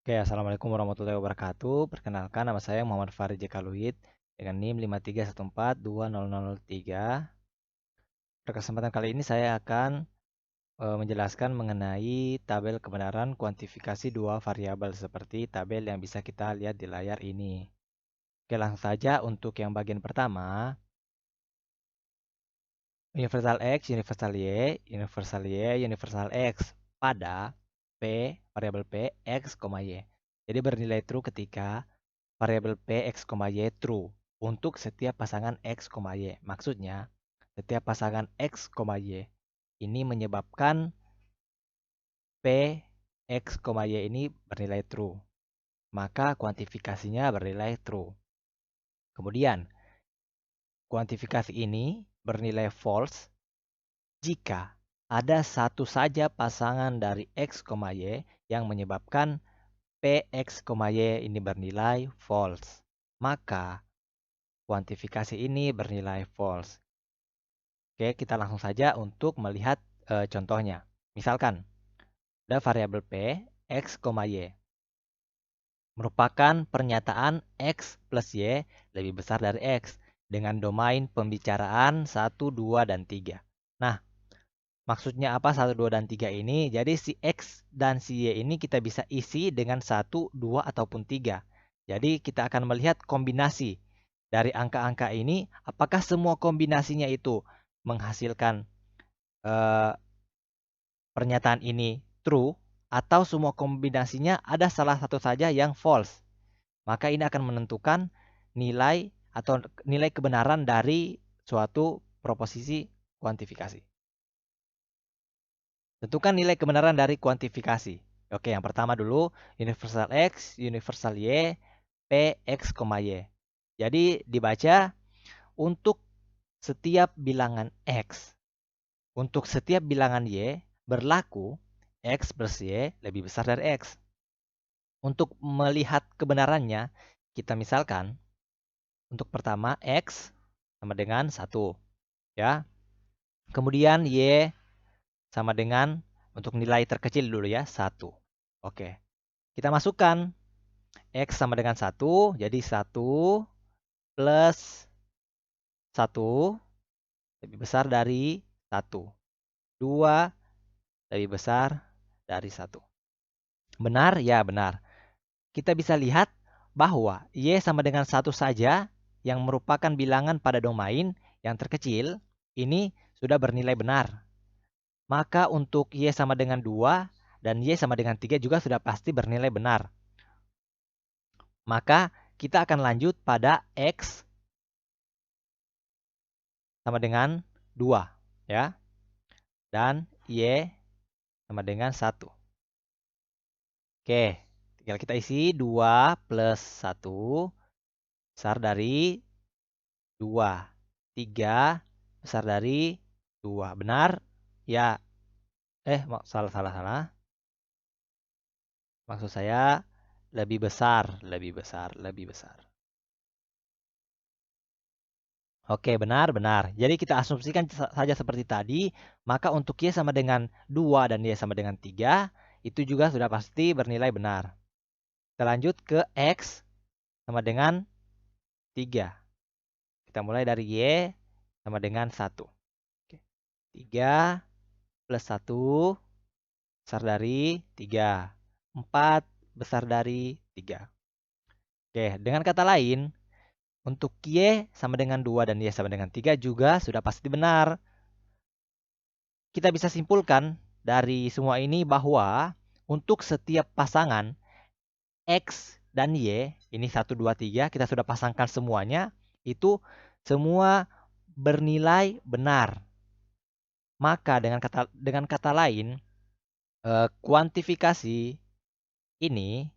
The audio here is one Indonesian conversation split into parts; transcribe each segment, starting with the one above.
Oke, Assalamualaikum warahmatullahi wabarakatuh. Perkenalkan, nama saya Muhammad Farid Jekaluit dengan NIM 531420003. Pada kesempatan kali ini saya akan menjelaskan mengenai tabel kebenaran kuantifikasi dua variabel seperti tabel yang bisa kita lihat di layar ini. Oke, langsung saja untuk yang bagian pertama, universal X, universal Y, universal X pada P, variabel P, X, Y. Jadi bernilai true ketika variabel P, X, Y true untuk setiap pasangan X, Y. Maksudnya, setiap pasangan X, Y ini menyebabkan P, X, Y ini bernilai true. Maka kuantifikasinya bernilai true. Kemudian, kuantifikasi ini bernilai false jika ada satu saja pasangan dari X, Y yang menyebabkan P, X, Y ini bernilai false. Maka kuantifikasi ini bernilai false. Oke, kita langsung saja untuk melihat contohnya. Misalkan, ada variabel P, X, Y. Merupakan pernyataan X plus Y lebih besar dari X dengan domain pembicaraan 1, 2, dan 3. Nah, maksudnya apa 1, 2, dan 3 ini? Jadi si X dan si Y ini kita bisa isi dengan 1, 2, ataupun 3. Jadi kita akan melihat kombinasi dari angka-angka ini, apakah semua kombinasinya itu menghasilkan pernyataan ini true atau semua kombinasinya ada salah satu saja yang false. Maka ini akan menentukan nilai atau nilai kebenaran dari suatu proposisi kuantifikasi. Tentukan nilai kebenaran dari kuantifikasi. Oke, yang pertama dulu universal X, universal Y, P, X, Y. Jadi dibaca untuk setiap bilangan X, untuk setiap bilangan Y berlaku X plus Y lebih besar dari X. Untuk melihat kebenarannya, kita misalkan untuk pertama X sama dengan 1. Ya. Kemudian Y sama dengan untuk nilai terkecil dulu ya, 1. Oke. Kita masukkan X sama dengan 1, jadi 1 plus 1 lebih besar dari 1. 2 lebih besar dari 1. Benar? Ya, benar. Kita bisa lihat bahwa Y sama dengan 1 saja yang merupakan bilangan pada domain yang terkecil, ini sudah bernilai benar. Maka untuk Y sama dengan 2 dan Y sama dengan 3 juga sudah pasti bernilai benar. Maka kita akan lanjut pada X sama dengan 2. Ya. Dan Y sama dengan 1. Oke, tinggal kita isi 2 plus 1 besar dari 2. 3 besar dari 2. Benar? Ya. Salah. Maksud saya lebih besar. Oke, benar. Jadi kita asumsikan saja seperti tadi, maka untuk Y sama dengan 2 dan Y sama dengan 3, itu juga sudah pasti bernilai benar. Kita lanjut ke X sama dengan 3. Kita mulai dari Y sama dengan 1. 3 plus 1 besar dari 3. 4 besar dari 3. Oke, dengan kata lain, untuk Y sama dengan 2 dan Y sama dengan 3 juga sudah pasti benar. Kita bisa simpulkan dari semua ini bahwa untuk setiap pasangan X dan Y, ini 1, 2, 3, kita sudah pasangkan semuanya, itu semua bernilai benar. Maka dengan kata lain, kuantifikasi ini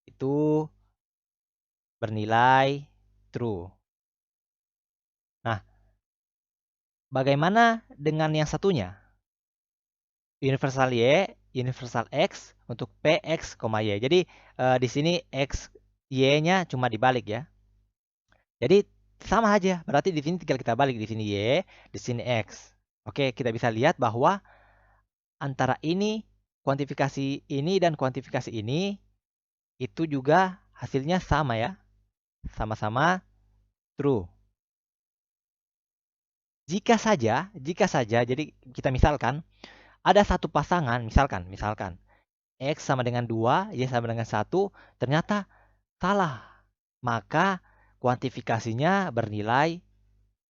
itu bernilai true. Nah, bagaimana dengan yang satunya? Universal Y, universal X untuk P, X, Y. Jadi di sini X, Y-nya cuma dibalik ya. Jadi sama aja. Berarti di sini tinggal kita balik, di sini Y, di sini X. Oke, kita bisa lihat bahwa antara ini, kuantifikasi ini dan kuantifikasi ini itu juga hasilnya sama ya. Sama-sama true. Jika saja, jadi kita misalkan ada satu pasangan, misalkan X sama dengan 2, Y sama dengan 1, ternyata salah. Maka kuantifikasinya bernilai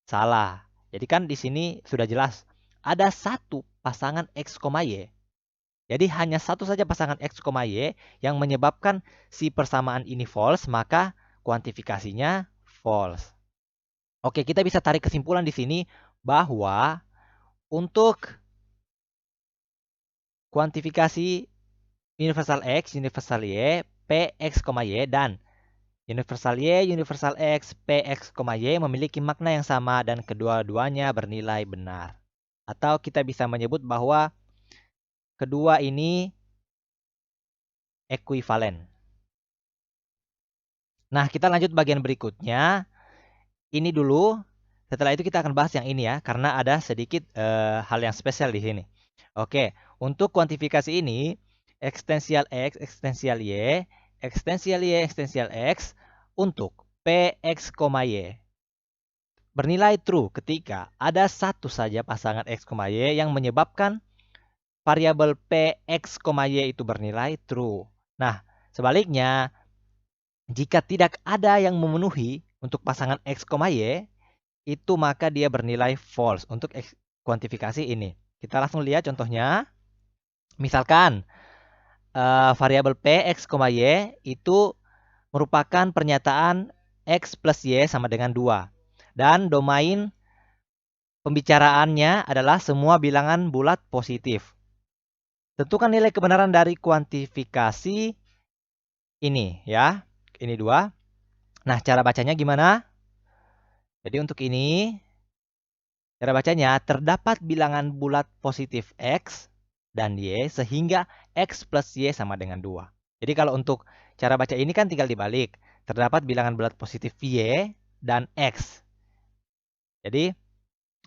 salah. Jadi kan di sini sudah jelas ada satu pasangan X, Y. Jadi hanya satu saja pasangan X, Y yang menyebabkan si persamaan ini false, maka kuantifikasinya false. Oke, kita bisa tarik kesimpulan di sini bahwa untuk kuantifikasi universal X, universal Y, Px, Y, dan universal Y, universal X, Px, Y memiliki makna yang sama dan kedua-duanya bernilai benar. Atau kita bisa menyebut bahwa kedua ini ekuivalen. Nah, kita lanjut bagian berikutnya. Ini dulu. Setelah itu kita akan bahas yang ini ya, karena ada sedikit hal yang spesial di sini. Oke, untuk kuantifikasi ini, ekstensial X, ekstensial Y, ekstensial Y, ekstensial X untuk Px, Y bernilai true ketika ada satu saja pasangan X, Y yang menyebabkan variabel Px, Y itu bernilai true. Nah, sebaliknya, jika tidak ada yang memenuhi untuk pasangan X, Y, itu maka dia bernilai false untuk kuantifikasi ini. Kita langsung lihat contohnya. Misalkan variabel Px, Y itu merupakan pernyataan X plus Y sama dengan 2. Dan domain pembicaraannya adalah semua bilangan bulat positif. Tentukan nilai kebenaran dari kuantifikasi ini ya. Ini 2. Nah, cara bacanya gimana? Jadi untuk ini, cara bacanya terdapat bilangan bulat positif X dan Y sehingga X plus Y sama dengan 2. Jadi kalau untuk cara baca ini kan tinggal dibalik. Terdapat bilangan bulat positif Y dan X. Jadi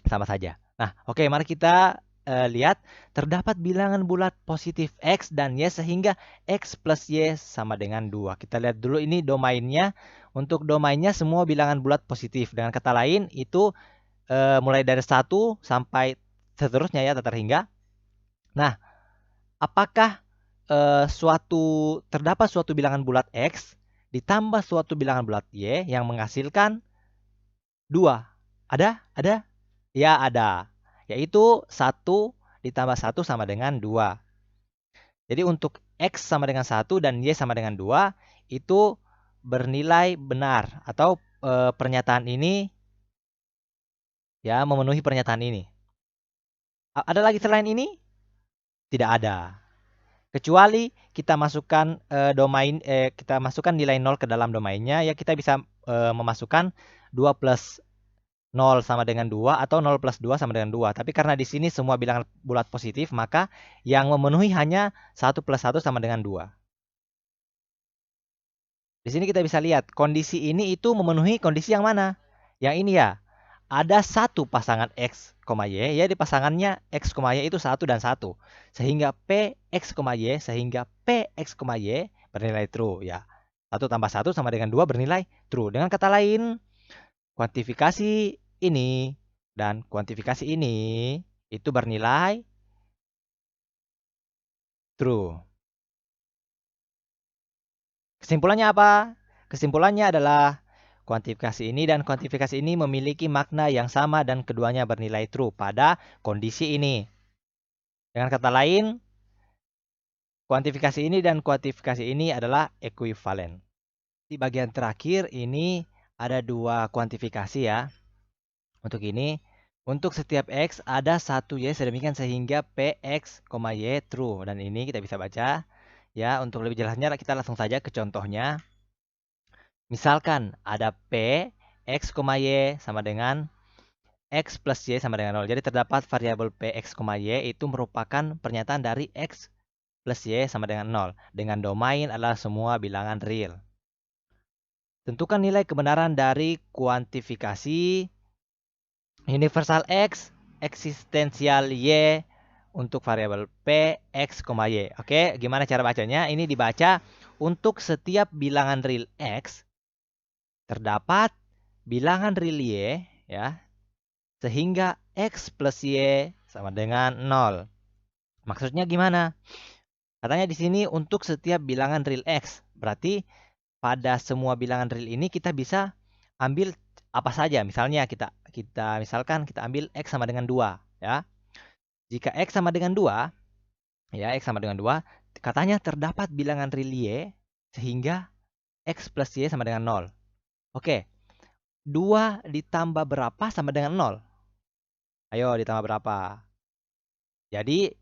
sama saja. Nah, oke, mari kita lihat terdapat bilangan bulat positif X dan Y sehingga X plus Y sama dengan 2. Kita lihat dulu ini domainnya. Untuk domainnya semua bilangan bulat positif. Dengan kata lain itu mulai dari 1 sampai seterusnya ya, terhingga. Nah, apakah terdapat suatu bilangan bulat X ditambah suatu bilangan bulat Y yang menghasilkan 2? Ada? Ya, ada. Yaitu 1 ditambah 1 sama dengan 2. Jadi untuk X sama dengan 1 dan Y sama dengan 2 itu bernilai benar. Atau pernyataan ini ya memenuhi pernyataan ini. Ada lagi selain ini? Tidak ada. Kecuali kita masukkan kita masukkan nilai 0 ke dalam domainnya, ya kita bisa memasukkan 2 plus 0 sama dengan 2 atau 0 plus 2 sama dengan 2. Tapi karena di sini semua bilangan bulat positif, maka yang memenuhi hanya 1 plus 1 sama dengan 2. Di sini kita bisa lihat kondisi ini itu memenuhi kondisi yang mana? Yang ini ya. Ada satu pasangan X, Y, ya di pasangannya X, Y itu 1 dan 1. Sehingga Px, Y, sehingga Px, Y bernilai true ya. 1 tambah 1 sama dengan 2 bernilai true. Dengan kata lain, kuantifikasi ini dan kuantifikasi ini itu bernilai true. Kesimpulannya apa? Kesimpulannya adalah kuantifikasi ini dan kuantifikasi ini memiliki makna yang sama dan keduanya bernilai true pada kondisi ini. Dengan kata lain, kuantifikasi ini dan kuantifikasi ini adalah ekuivalen. Di bagian terakhir ini ada 2 kuantifikasi ya. Untuk ini, untuk setiap X ada 1 Y sedemikian sehingga Px, Y true. Dan ini kita bisa baca. Ya, untuk lebih jelasnya kita langsung saja ke contohnya. Misalkan ada P, X, Y sama dengan X plus Y sama dengan 0. Jadi terdapat variabel Px, Y itu merupakan pernyataan dari X plus Y sama dengan 0. Dengan domain adalah semua bilangan real. Tentukan nilai kebenaran dari kuantifikasi universal X, eksistensial Y untuk variabel P, X, Y. Oke, gimana cara bacanya? Ini dibaca untuk setiap bilangan real X terdapat bilangan real Y ya, sehingga X plus Y sama dengan 0. Maksudnya gimana? Katanya di sini untuk setiap bilangan real X. Berarti pada semua bilangan real ini kita bisa ambil apa saja. Misalnya misalkan kita ambil X sama dengan 2 ya. Jika X sama dengan 2 ya, X sama dengan 2, katanya terdapat bilangan real Y sehingga X plus Y sama dengan 0. Oke. 2 ditambah berapa sama dengan 0? Ayo ditambah berapa? Jadi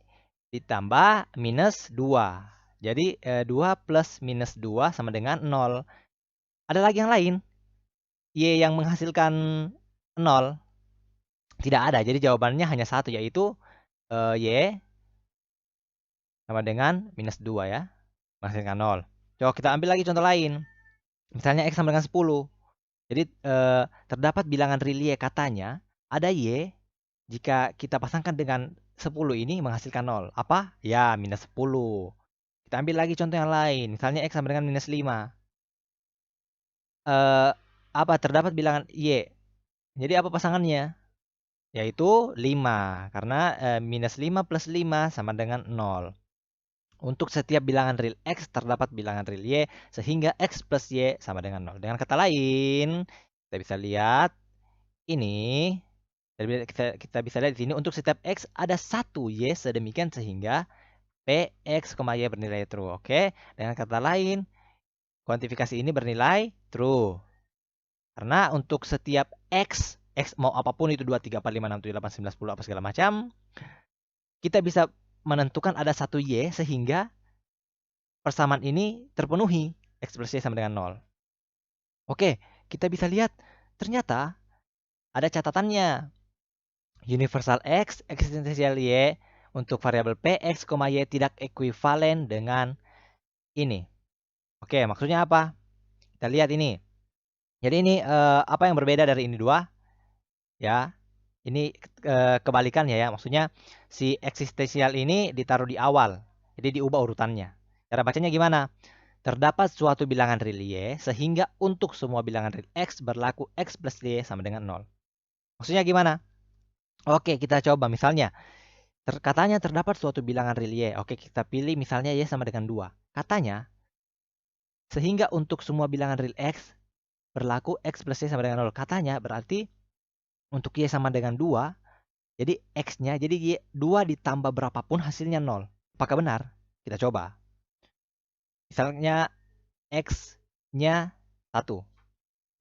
ditambah minus 2. Jadi 2 plus minus 2 sama dengan 0. Ada lagi yang lain? Y yang menghasilkan 0? Tidak ada. Jadi jawabannya hanya satu, yaitu Y sama dengan minus 2 ya. Menghasilkan 0. Coba kita ambil lagi contoh lain. Misalnya X sama dengan 10. Jadi terdapat bilangan real Y, katanya ada Y jika kita pasangkan dengan 10 ini menghasilkan 0. Apa? Ya, minus 10. Kita ambil lagi contoh yang lain. Misalnya X sama dengan minus 5. Apa? Terdapat bilangan Y. Jadi apa pasangannya? Yaitu 5. Karena minus 5 plus 5 sama dengan 0. Untuk setiap bilangan real X terdapat bilangan real Y sehingga X plus Y sama dengan 0. Dengan kata lain, kita bisa lihat ini. Kita bisa lihat di sini untuk setiap X ada satu Y sedemikian sehingga Px, Y bernilai true. Oke. Dengan kata lain, kuantifikasi ini bernilai true. Karena untuk setiap X mau apapun itu 2, 3, 4, 5, 6, 7, 8, 9, 10 apa segala macam, kita bisa menentukan ada satu Y sehingga persamaan ini terpenuhi. X plus Y sama dengan 0. Oke, kita bisa lihat ternyata ada catatannya. Universal X, eksistensial Y untuk variabel Px, Y tidak ekuivalen dengan ini. Oke, maksudnya apa? Kita lihat ini. Jadi ini apa yang berbeda dari ini dua? Ya, ini kebalikan ya. Maksudnya si eksistensial ini ditaruh di awal. Jadi diubah urutannya. Cara bacanya gimana? Terdapat suatu bilangan real Y sehingga untuk semua bilangan real X berlaku X plus Y sama dengan 0. Maksudnya gimana? Oke, kita coba misalnya. Katanya terdapat suatu bilangan real Y. Oke, kita pilih misalnya Y sama dengan 2. Katanya, sehingga untuk semua bilangan real X berlaku X plus Y sama dengan 0. Katanya berarti untuk Y sama dengan 2, jadi X-nya, jadi Y 2 ditambah berapapun hasilnya 0. Apakah benar? Kita coba. Misalnya X-nya 1.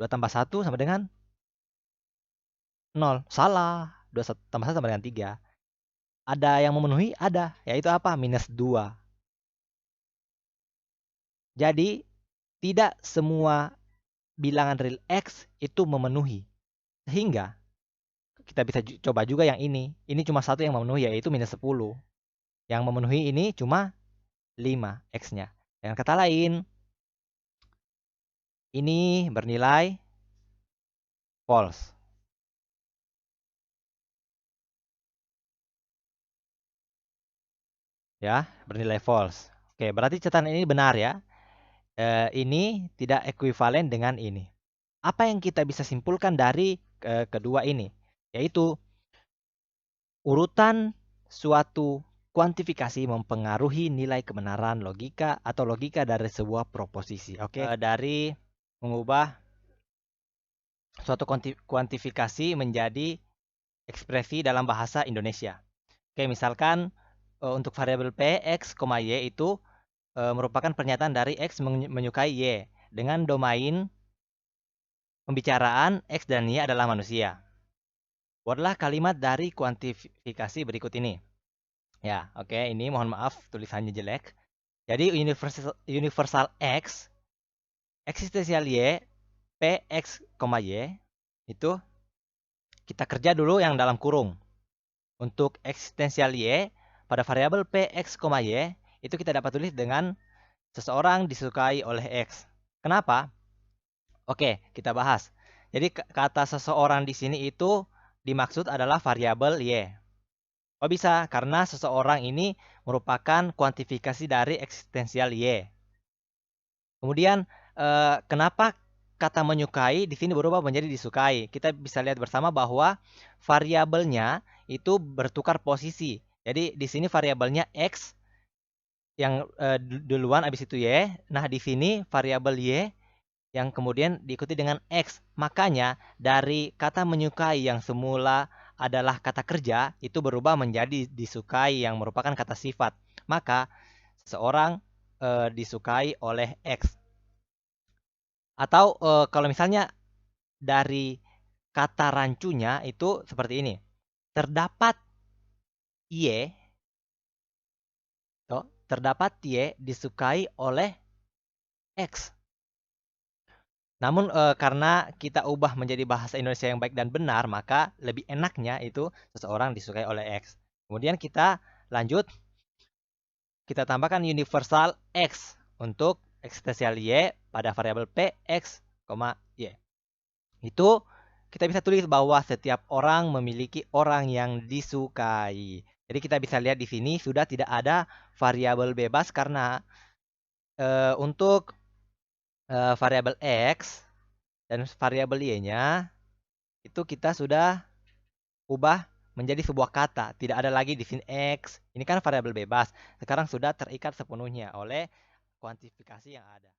2 tambah 1 sama dengan 0. Salah. 2 tambah 1 sama dengan 3. Ada yang memenuhi? Ada. Yaitu apa? Minus 2. Jadi, tidak semua bilangan real X itu memenuhi. Sehingga, kita bisa coba juga yang ini. Ini cuma satu yang memenuhi, yaitu minus 10. Yang memenuhi ini cuma 5 X-nya. Dengan kata lain, ini bernilai false. Ya, bernilai false. Oke, berarti catatan ini benar ya. Ini tidak ekuivalen dengan ini. Apa yang kita bisa simpulkan dari kedua ini? Yaitu urutan suatu kuantifikasi mempengaruhi nilai kebenaran logika atau logika dari sebuah proposisi. Oke, dari mengubah suatu kuantifikasi menjadi ekspresi dalam bahasa Indonesia. Oke, misalkan untuk variabel P, X, Y itu merupakan pernyataan dari X menyukai Y dengan domain pembicaraan X dan Y adalah manusia. Buatlah kalimat dari kuantifikasi berikut ini. Ya, oke, ini mohon maaf tulisannya jelek. Jadi universal X, eksistensial Y, Px, Y, itu kita kerja dulu yang dalam kurung. Untuk eksistensial Y, pada variabel Px, Y, itu kita dapat tulis dengan seseorang disukai oleh X. Kenapa? Oke, kita bahas. Jadi kata seseorang di sini itu dimaksud adalah variabel Y. Oh bisa, karena seseorang ini merupakan kuantifikasi dari eksistensial Y. Kemudian kenapa kata menyukai di sini berubah menjadi disukai? Kita bisa lihat bersama bahwa variabelnya itu bertukar posisi. Jadi di sini variabelnya X yang duluan habis itu Y. Nah, di sini variabel Y yang kemudian diikuti dengan X. Makanya dari kata menyukai yang semula adalah kata kerja itu berubah menjadi disukai yang merupakan kata sifat. Maka seseorang disukai oleh X. Atau kalau misalnya dari kata rancunya itu seperti ini. Terdapat Y, terdapat Y disukai oleh X. Namun karena kita ubah menjadi bahasa Indonesia yang baik dan benar, maka lebih enaknya itu seseorang disukai oleh X. Kemudian kita lanjut, kita tambahkan universal X untuk eksistensial Y pada variabel P, X, Y. Itu kita bisa tulis bahwa setiap orang memiliki orang yang disukai. Jadi kita bisa lihat di sini sudah tidak ada variabel bebas karena untuk variabel X dan variabel Y-nya itu kita sudah ubah menjadi sebuah kata. Tidak ada lagi di sini X. Ini kan variabel bebas. Sekarang sudah terikat sepenuhnya oleh kuantifikasi yang ada.